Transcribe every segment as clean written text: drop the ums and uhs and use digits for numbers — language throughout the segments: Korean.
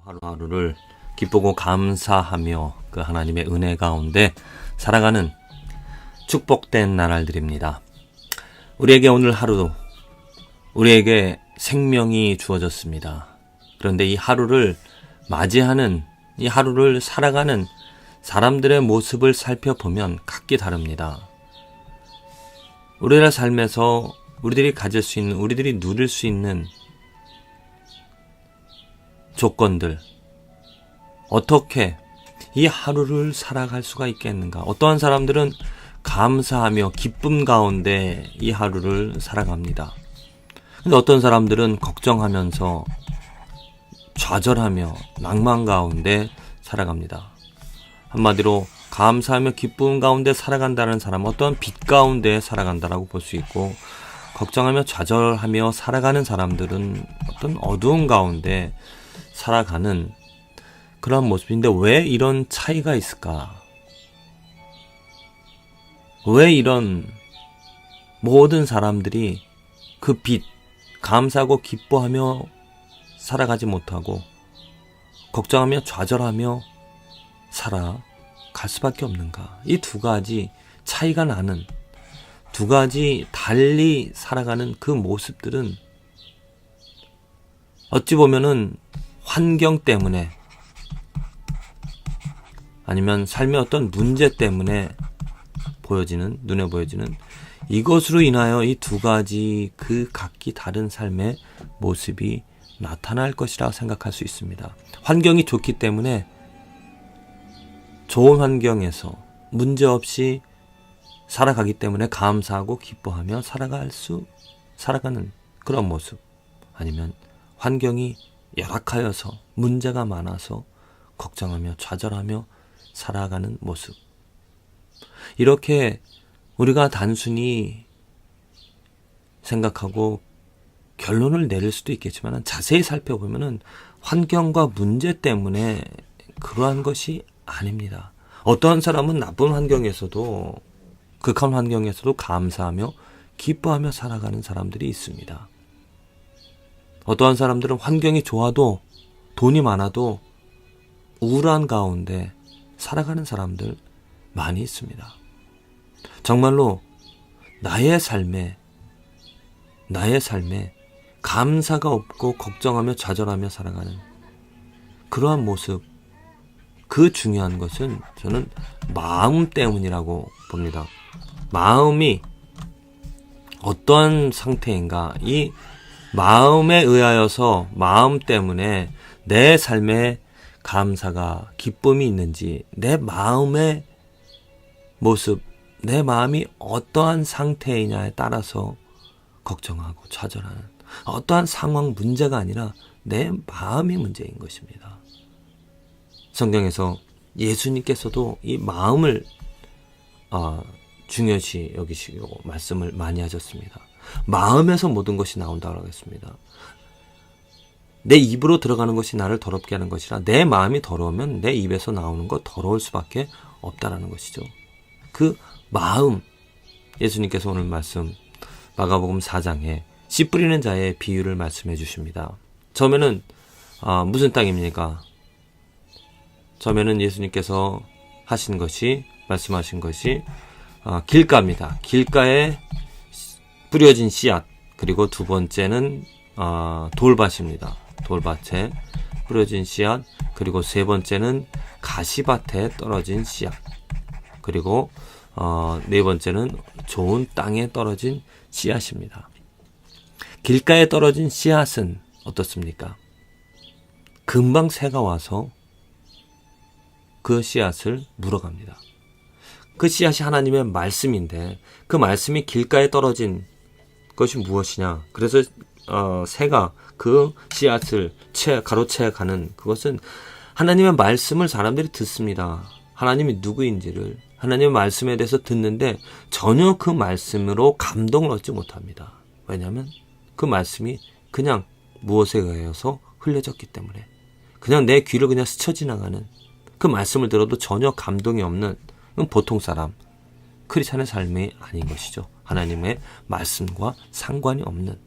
하루하루를 기쁘고 감사하며 그 하나님의 은혜 가운데 살아가는 축복된 나날들입니다. 우리에게 오늘 하루, 우리에게 생명이 주어졌습니다. 그런데 이 하루를 맞이하는, 이 하루를 살아가는 사람들의 모습을 살펴보면 각기 다릅니다. 우리의 삶에서 우리들이 가질 수 있는, 우리들이 누릴 수 있는 조건들, 어떻게 이 하루를 살아갈 수가 있겠는가? 어떠한 사람들은 감사하며 기쁨 가운데 이 하루를 살아갑니다. 근데 어떤 사람들은 걱정하면서 좌절하며 낭만 가운데 살아갑니다. 한마디로 감사하며 기쁨 가운데 살아간다는 사람은 어떠한 빛 가운데 살아간다라고 볼 수 있고, 걱정하며 좌절하며 살아가는 사람들은 어떤 어두운 가운데 살아가는 그런 모습인데, 왜 이런 차이가 있을까? 왜 이런 모든 사람들이 그 빛, 감사하고 기뻐하며 살아가지 못하고 걱정하며 좌절하며 살아갈 수밖에 없는가? 이 두 가지 차이가 나는, 두 가지 달리 살아가는 그 모습들은 어찌 보면은 환경 때문에, 아니면 삶의 어떤 문제 때문에 보여지는, 눈에 보여지는 이것으로 인하여 이 두 가지 그 각기 다른 삶의 모습이 나타날 것이라 생각할 수 있습니다. 환경이 좋기 때문에 좋은 환경에서 문제없이 살아가기 때문에 감사하고 기뻐하며 살아가는 그런 모습, 아니면 환경이 열악하여서 문제가 많아서 걱정하며 좌절하며 살아가는 모습. 이렇게 우리가 단순히 생각하고 결론을 내릴 수도 있겠지만, 자세히 살펴보면 환경과 문제 때문에 그러한 것이 아닙니다. 어떠한 사람은 나쁜 환경에서도, 극한 환경에서도 감사하며 기뻐하며 살아가는 사람들이 있습니다. 어떠한 사람들은 환경이 좋아도, 돈이 많아도 우울한 가운데 살아가는 사람들 많이 있습니다. 정말로 나의 삶에 감사가 없고 걱정하며 좌절하며 살아가는 그러한 모습, 그 중요한 것은 저는 마음 때문이라고 봅니다. 마음이 어떠한 상태인가, 이 마음에 의하여서, 마음 때문에 내 삶에 감사가, 기쁨이 있는지, 내 마음의 모습, 내 마음이 어떠한 상태이냐에 따라서 걱정하고 좌절하는, 어떠한 상황, 문제가 아니라 내 마음이 문제인 것입니다. 성경에서 예수님께서도 이 마음을 중요시 여기시고 말씀을 많이 하셨습니다. 마음에서 모든 것이 나온다고 하겠습니다. 내 입으로 들어가는 것이 나를 더럽게 하는 것이라, 내 마음이 더러우면 내 입에서 나오는 것 더러울 수밖에 없다라는 것이죠. 그 마음, 예수님께서 오늘 말씀 마가복음 4장에 씨 뿌리는 자의 비유를 말씀해 주십니다. 처음에는 무슨 땅입니까? 처음에는 예수님께서 말씀하신 것이 길가입니다. 길가에 뿌려진 씨앗, 그리고 두 번째는 돌밭입니다. 돌밭에 뿌려진 씨앗, 그리고 세 번째는 가시밭에 떨어진 씨앗, 그리고 네 번째는 좋은 땅에 떨어진 씨앗입니다. 길가에 떨어진 씨앗은 어떻습니까? 금방 새가 와서 그 씨앗을 물어갑니다. 그 씨앗이 하나님의 말씀인데, 그 말씀이 길가에 떨어진 것이 무엇이냐? 그래서 새가 그 씨앗을 가로채 가는 그것은, 하나님의 말씀을 사람들이 듣습니다. 하나님이 누구인지를, 하나님의 말씀에 대해서 듣는데 전혀 그 말씀으로 감동을 얻지 못합니다. 왜냐하면 그 말씀이 그냥 무엇에 의해서 흘려졌기 때문에, 그냥 내 귀를 그냥 스쳐 지나가는, 그 말씀을 들어도 전혀 감동이 없는 보통 사람, 크리스찬의 삶이 아닌 것이죠. 하나님의 말씀과 상관이 없는.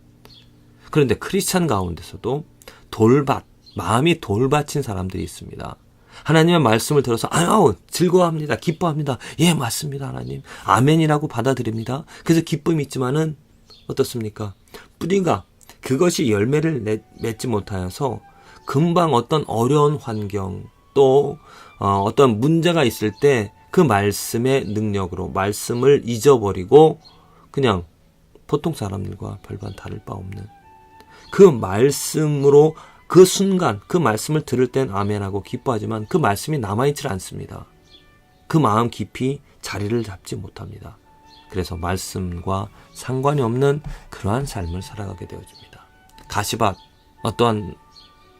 그런데 크리스찬 가운데서도 돌밭, 마음이 돌바친 사람들이 있습니다. 하나님의 말씀을 들어서 아유 즐거워합니다. 기뻐합니다. 예 맞습니다 하나님. 아멘이라고 받아들입니다. 그래서 기쁨이 있지만은 어떻습니까? 뿌리가 그것이 열매를 맺지 못하여서 금방 어떤 어려운 환경 또 어떤 문제가 있을 때 그 말씀의 능력으로 말씀을 잊어버리고 그냥 보통 사람들과 별반 다를 바 없는 그 말씀으로 그 순간 그 말씀을 들을 땐 아멘하고 기뻐하지만 그 말씀이 남아있질 않습니다. 그 마음 깊이 자리를 잡지 못합니다. 그래서 말씀과 상관이 없는 그러한 삶을 살아가게 되어집니다. 가시밭 어떠한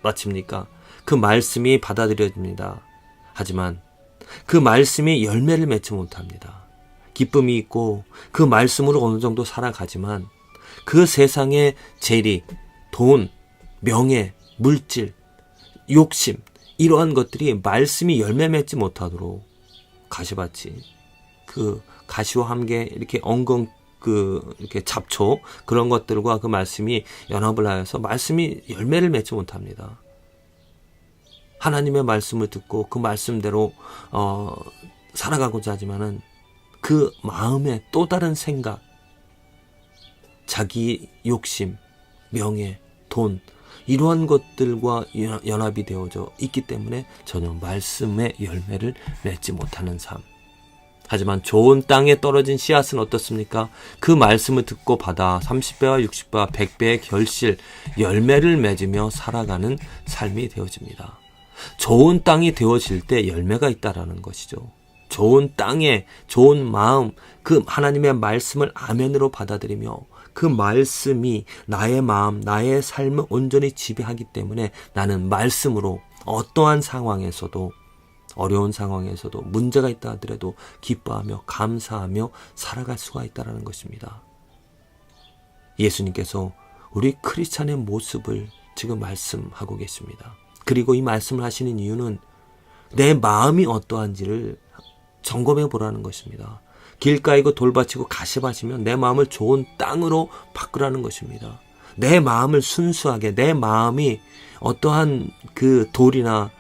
밭입니까? 그 말씀이 받아들여집니다. 하지만 그 말씀이 열매를 맺지 못합니다. 기쁨이 있고 그 말씀으로 어느 정도 살아가지만 그 세상의 재리, 돈, 명예, 물질, 욕심 이러한 것들이 말씀이 열매 맺지 못하도록 가시밭이 그 가시와 함께 이렇게 이렇게 잡초 그런 것들과 그 말씀이 연합을 하여서 말씀이 열매를 맺지 못합니다. 하나님의 말씀을 듣고 그 말씀대로 살아가고자 하지만은 그 마음에 또 다른 생각, 자기 욕심, 명예, 돈 이러한 것들과 연합이 되어져 있기 때문에 전혀 말씀의 열매를 맺지 못하는 삶. 하지만 좋은 땅에 떨어진 씨앗은 어떻습니까? 그 말씀을 듣고 받아 30배와 60배와 100배의 결실, 열매를 맺으며 살아가는 삶이 되어집니다. 좋은 땅이 되어질 때 열매가 있다라는 것이죠. 좋은 땅에 좋은 마음, 그 하나님의 말씀을 아멘으로 받아들이며 그 말씀이 나의 마음, 나의 삶을 온전히 지배하기 때문에 나는 말씀으로 어떠한 상황에서도 어려운 상황에서도 문제가 있다 하더라도 기뻐하며 감사하며 살아갈 수가 있다는 것입니다. 예수님께서 우리 크리스찬의 모습을 지금 말씀하고 계십니다. 그리고 이 말씀을 하시는 이유는 내 마음이 어떠한지를 점검해 보라는 것입니다. 길가이고 돌밭이고 가시밭이면 내 마음을 좋은 땅으로 바꾸라는 것입니다. 내 마음을 순수하게 내 마음이 어떠한 그 돌이나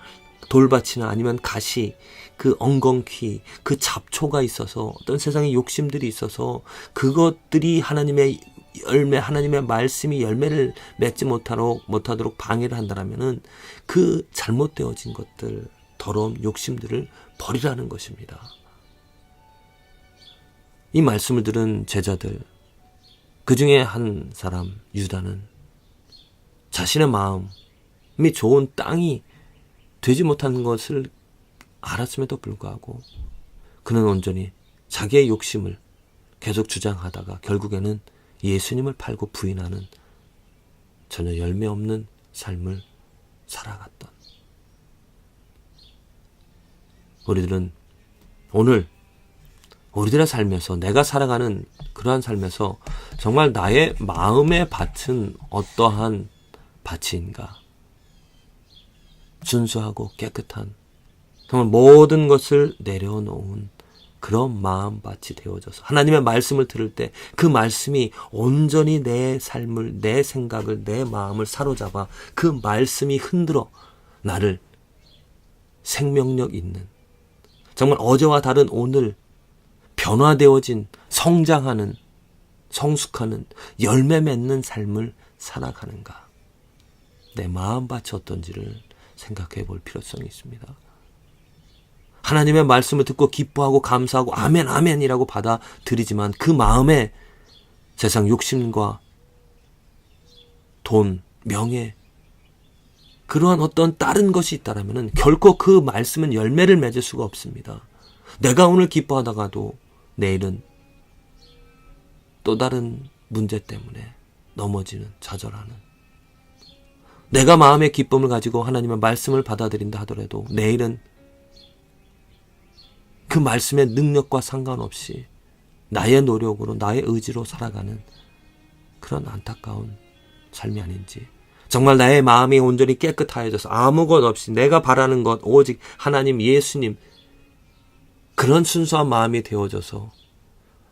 돌밭이나 아니면 가시 그 엉겅퀴 그 잡초가 있어서 어떤 세상의 욕심들이 있어서 그것들이 하나님의 열매 하나님의 말씀이 열매를 맺지 못하도록 방해를 한다면은 그 잘못되어진 것들 더러운 욕심들을 버리라는 것입니다. 이 말씀을 들은 제자들 그 중에 한 사람 유다는 자신의 마음이 좋은 땅이 되지 못하는 것을 알았음에도 불구하고 그는 온전히 자기의 욕심을 계속 주장하다가 결국에는 예수님을 팔고 부인하는 전혀 열매 없는 삶을 살아갔던 우리들은 오늘 우리들의 삶에서 내가 살아가는 그러한 삶에서 정말 나의 마음의 밭은 어떠한 밭인가? 순수하고 깨끗한 정말 모든 것을 내려놓은 그런 마음밭이 되어져서 하나님의 말씀을 들을 때 그 말씀이 온전히 내 삶을 내 생각을 내 마음을 사로잡아 그 말씀이 흔들어 나를 생명력 있는 정말 어제와 다른 오늘 변화되어진 성장하는 성숙하는 열매 맺는 삶을 살아가는가 내 마음밭이 어떤지를 생각해 볼 필요성이 있습니다. 하나님의 말씀을 듣고 기뻐하고 감사하고 아멘 아멘이라고 받아들이지만 그 마음에 세상 욕심과 돈, 명예 그러한 어떤 다른 것이 있다라면 결코 그 말씀은 열매를 맺을 수가 없습니다. 내가 오늘 기뻐하다가도 내일은 또 다른 문제 때문에 넘어지는 좌절하는 내가 마음의 기쁨을 가지고 하나님의 말씀을 받아들인다 하더라도 내일은 그 말씀의 능력과 상관없이 나의 노력으로 나의 의지로 살아가는 그런 안타까운 삶이 아닌지 정말 나의 마음이 온전히 깨끗하여져서 아무것 없이 내가 바라는 것 오직 하나님 예수님 그런 순수한 마음이 되어져서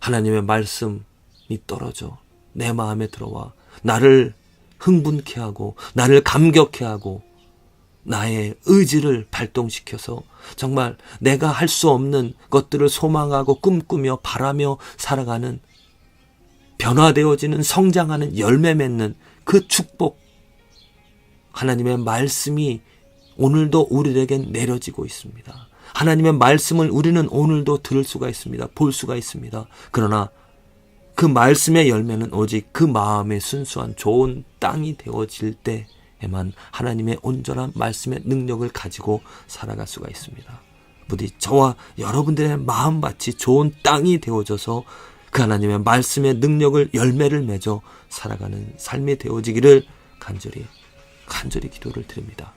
하나님의 말씀이 떨어져 내 마음에 들어와 나를 흥분케 하고 나를 감격케 하고 나의 의지를 발동시켜서 정말 내가 할 수 없는 것들을 소망하고 꿈꾸며 바라며 살아가는, 변화되어지는, 성장하는, 열매 맺는 그 축복, 하나님의 말씀이 오늘도 우리에게 내려지고 있습니다. 하나님의 말씀을 우리는 오늘도 들을 수가 있습니다. 볼 수가 있습니다. 그러나 그 말씀의 열매는 오직 그 마음의 순수한 좋은 땅이 되어질 때에만 하나님의 온전한 말씀의 능력을 가지고 살아갈 수가 있습니다. 부디 저와 여러분들의 마음밭이 좋은 땅이 되어져서 그 하나님의 말씀의 능력을, 열매를 맺어 살아가는 삶이 되어지기를 간절히 기도를 드립니다.